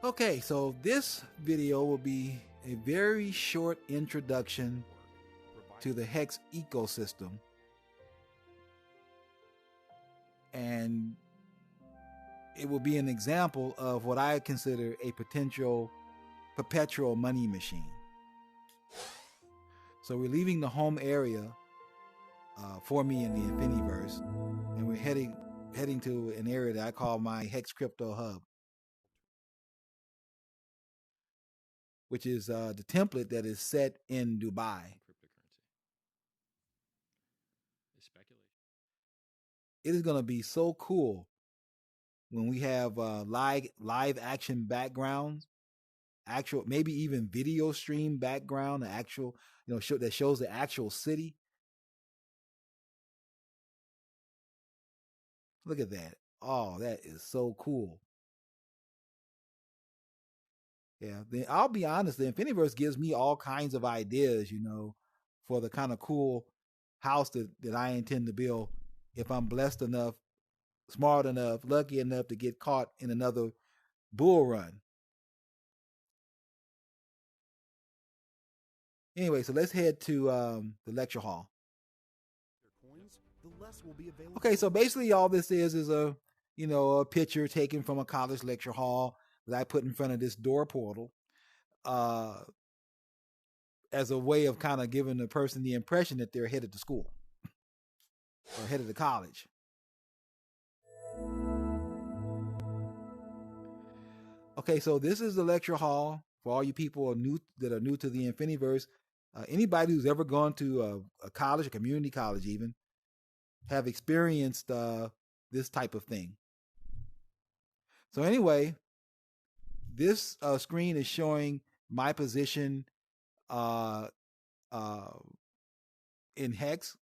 Okay, so this video will be a very short introduction to the HEX ecosystem, and it will be an example of what I consider a potential perpetual money machine. So we're leaving the home area for me in the INFINIVERSE, and we're heading to an area that I call my HEX crypto hub, which is the template that is set in Dubai. It is going to be so cool when we have live action backgrounds, actual, maybe even video stream background, the actual, that shows the actual city. Look at that. Oh, that is so cool. Yeah, I'll be honest, the INFINIVERSE gives me all kinds of ideas, for the kind of cool house that I intend to build if I'm blessed enough, smart enough, lucky enough to get caught in another bull run. Anyway, so let's head to the lecture hall. Okay, so basically all this is a picture taken from a college lecture hall that I put in front of this door portal as a way of kind of giving the person the impression that they're headed to school or headed to college. Okay, so this is the lecture hall for all you people that are new to the INFINIVERSE. Anybody who's ever gone to a college, a community college even, have experienced this type of thing. So anyway, this screen is showing my position in HEX,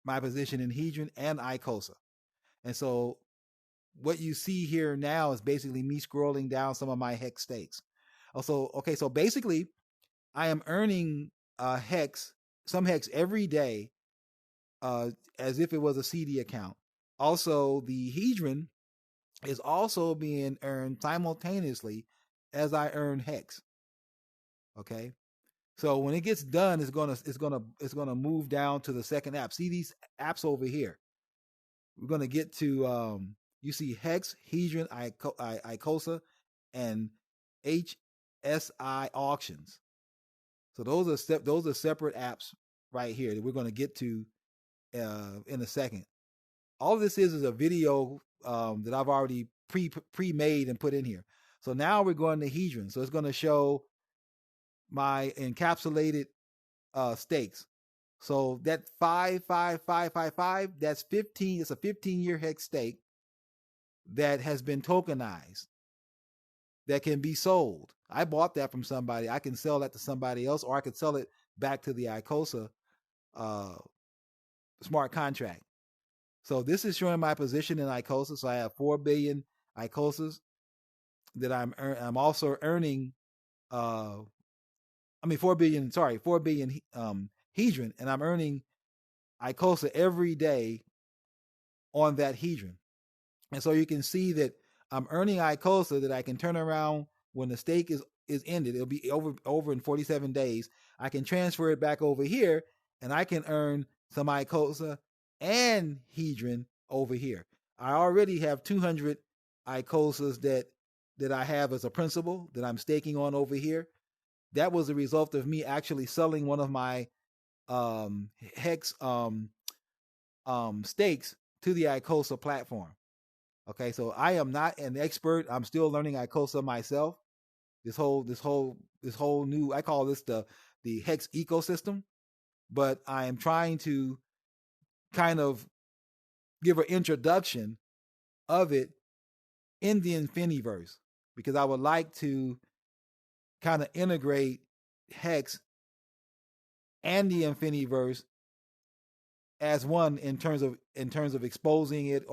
my position in HEDRON and ICOSA. And so what you see here now is basically me scrolling down some of my HEX stakes. Also, okay, so basically I am earning some HEX every day as if it was a CD account. Also, the HEDRON is also being earned simultaneously as I earn HEX. Okay, so when it gets done, it's gonna move down to the second app. See these apps over here. We're gonna get to you see HEX, HEDRON, ICOSA, and HSI auctions. So those are separate apps right here that we're going to get to in a second. All of this is a video that I've already pre-made and put in here. So now we're going to HEDRON. So it's going to show my encapsulated stakes. So that 55555, that's 15. It's a 15-year HEX stake that has been tokenized, that can be sold. I bought that from somebody. I can sell that to somebody else, or I could sell it back to the ICOSA smart contract. So this is showing my position in ICOSA. So I have 4 billion ICOSAs that I'm also earning. 4 billion HEDRON, and I'm earning ICOSA every day on that HEDRON. And so you can see that I'm earning ICOSA that I can turn around when the stake is ended. It'll be over in 47 days. I can transfer it back over here, and I can earn some ICOSA and HEDRON over here. I already have 200 ICOSAs that I have as a principal that I'm staking on over here. That was a result of me actually selling one of my HEX stakes to the ICOSA platform. Okay, so I am not an expert. I'm still learning ICOSA myself. This whole new, I call this the HEX ecosystem, but I am trying to kind of give an introduction of it in the INFINIVERSE, because I would like to kind of integrate HEX and the INFINIVERSE as one in terms of exposing it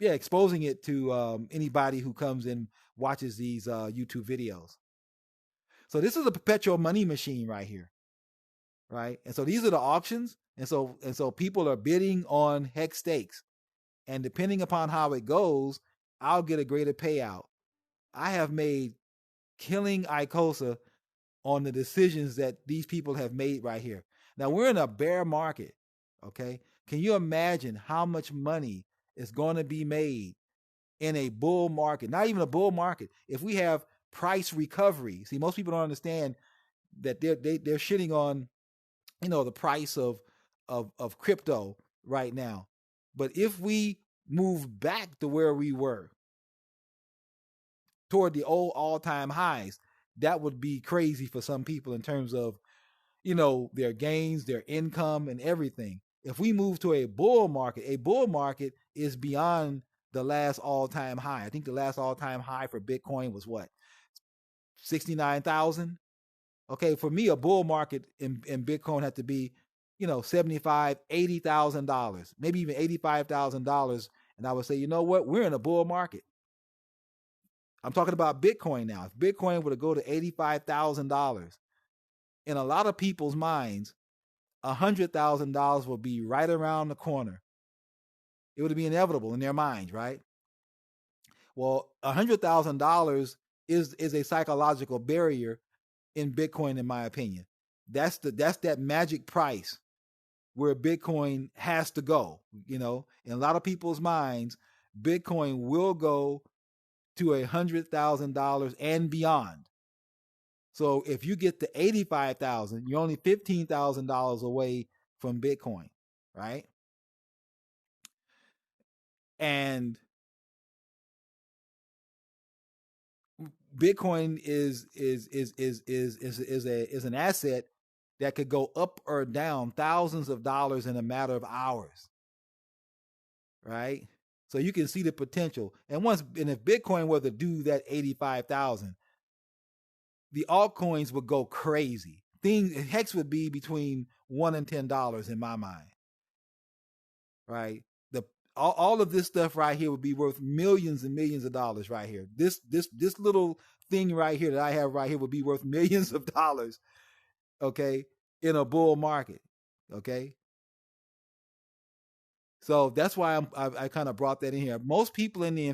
exposing it to anybody who comes and watches these YouTube videos. So this is a perpetual money machine right here, right? And so these are the auctions, and so people are bidding on HEX stakes, And depending upon how it goes, I'll get a greater payout. I have made killing ICOSA on the decisions that these people have made right here. Now we're in a bear market. Okay. Can you imagine how much money is going to be made in a bull market? Not even a bull market. If we have price recovery, see, most people don't understand that they're shitting on, the price of crypto right now. But if we move back to where we were toward the old all-time highs, that would be crazy for some people in terms of, their gains, their income, and everything. If we move to a bull market is beyond the last all-time high. I think the last all-time high for Bitcoin was what? 69,000. Okay, for me, a bull market in Bitcoin had to be, $75,000, $80,000, maybe even $85,000. And I would say, you know what? We're in a bull market. I'm talking about Bitcoin now. If Bitcoin were to go to $85,000, in a lot of people's minds, $100,000 will be right around the corner. It would be inevitable in their minds, right? Well, $100,000 is a psychological barrier in Bitcoin, in my opinion. That's that magic price where Bitcoin has to go. In a lot of people's minds, Bitcoin will go to $100,000 and beyond. So if you get to 85,000, you're only $15,000 away from Bitcoin, right? And Bitcoin is an asset that could go up or down thousands of dollars in a matter of hours, right? So you can see the potential. And if Bitcoin were to do that 85,000, the altcoins would go crazy. Hex would be between $1 and $10 in my mind, right? All of this stuff right here would be worth millions and millions of dollars right here. This little thing right here that I have right here would be worth millions of dollars, okay, in a bull market, okay? So that's why I kind of brought that in here. Most people in the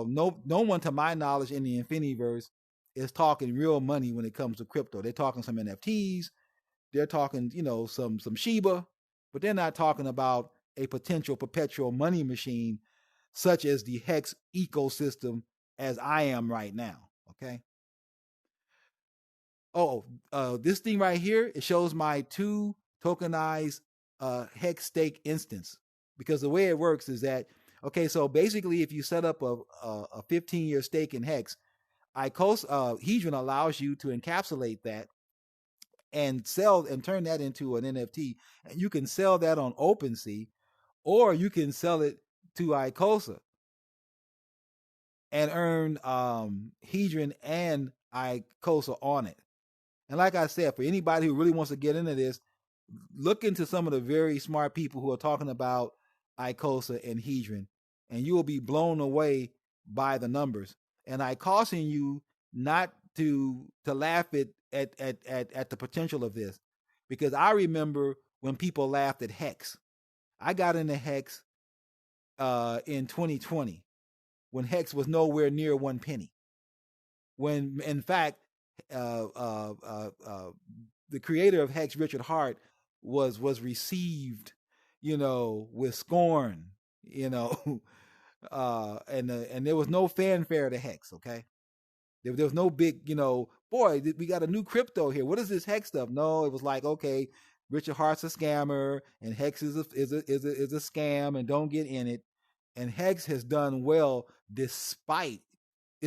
no one to my knowledge in the INFINIVERSE is talking real money when it comes to crypto. They're talking some NFTs, they're talking, some Shiba, but they're not talking about a potential perpetual money machine such as the HEX ecosystem as I am right now. Okay. This thing right here, it shows my 2 tokenized HEX stake instance, because the way it works is that, okay, so basically if you set up a 15-year stake in HEX, ICOSA Hedron allows you to encapsulate that and sell and turn that into an NFT, and you can sell that on OpenSea, or you can sell it to ICOSA and earn Hedron and ICOSA on it. And like I said, for anybody who really wants to get into this, look into some of the very smart people who are talking about ICOSA and Hedron, and you will be blown away by the numbers. And I caution you not to laugh at the potential of this, because I remember when people laughed at HEX. I got into HEX in 2020 when HEX was nowhere near 1 penny. When in fact, the creator of HEX, Richard Hart, was received, with scorn, and there was no fanfare to HEX. Okay, there was no big, boy, we got a new crypto here. What is this HEX stuff? No, it was like, okay, Richard Hart's a scammer, and HEX is a scam, and don't get in it. And HEX has done well it's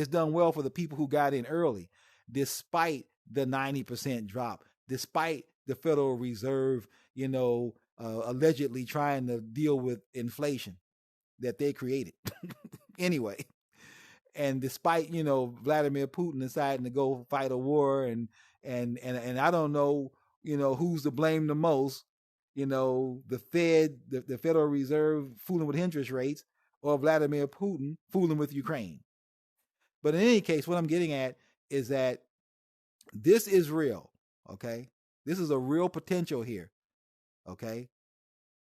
done well for the people who got in early, despite the 90% drop, despite the Federal Reserve, allegedly trying to deal with inflation that they created. Anyway, and despite, Vladimir Putin deciding to go fight a war, and I don't know, who's to blame the most, the Fed, the Federal Reserve fooling with interest rates, or Vladimir Putin fooling with Ukraine. But in any case, what I'm getting at is that this is real, okay? This is a real potential here, okay,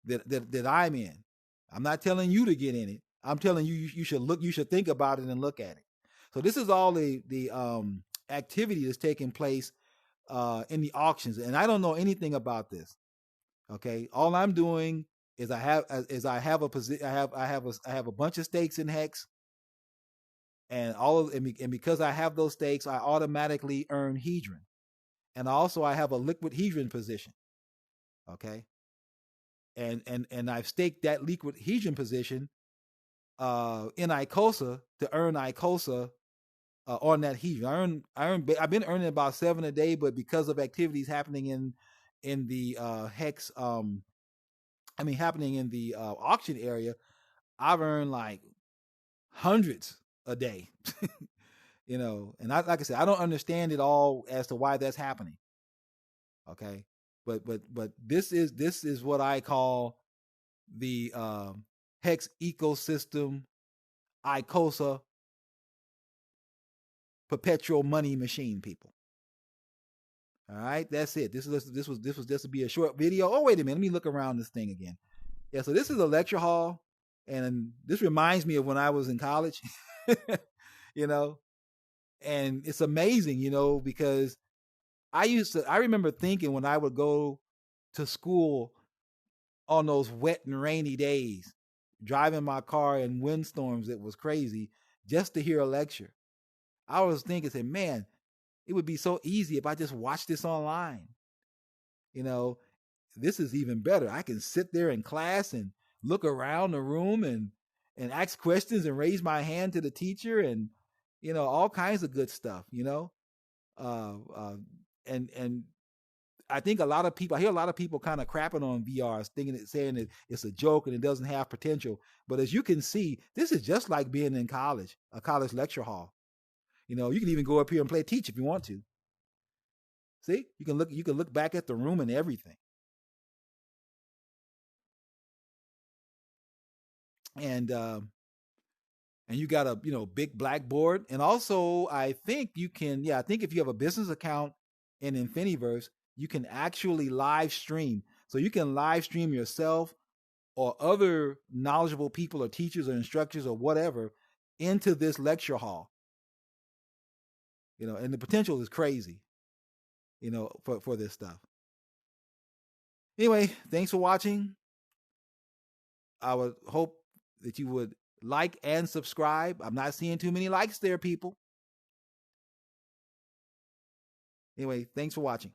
that I'm in. I'm not telling you to get in it. I'm telling you, you should look, you should think about it and look at it. So this is all the activity that's taking place in the auctions, and I don't know anything about this. Okay, all I'm doing is I have a position. I have a bunch of stakes in hex, and and because I have those stakes, I automatically earn hedron, and also I have a liquid hedron position. Okay, and I've staked that liquid hedron position in ICOSA to earn ICOSA on that hedron. I've been earning about 7 a day, but because of activities happening in the hex, happening in the auction area, I've earned like hundreds a day. And like I said, I don't understand it all as to why that's happening. Okay, but this is what I call the hex ecosystem, ICOSA perpetual money machine, people. All right, that's it. This was just to be a short video. Oh, wait a minute, let me look around this thing again. Yeah, so this is a lecture hall, and this reminds me of when I was in college. you know, and it's amazing, because I remember thinking when I would go to school on those wet and rainy days, driving my car in windstorms, it was crazy, just to hear a lecture. I was thinking, say, man, it would be so easy if I just watched this online. This is even better. I can sit there in class and look around the room and ask questions and raise my hand to the teacher and, all kinds of good stuff, and I think I hear a lot of people kind of crapping on VR, saying that it's a joke and it doesn't have potential. But as you can see, this is just like being in college, a college lecture hall. You can even go up here and teach if you want to. See, you can look back at the room and everything. And you got a big blackboard, and also I think if you have a business account in INFINIVERSE, you can actually live stream. So you can live stream yourself or other knowledgeable people or teachers or instructors or whatever into this lecture hall. And the potential is crazy, for this stuff. Anyway, thanks for watching. I would hope that you would like and subscribe. I'm not seeing too many likes there, people. Anyway, thanks for watching.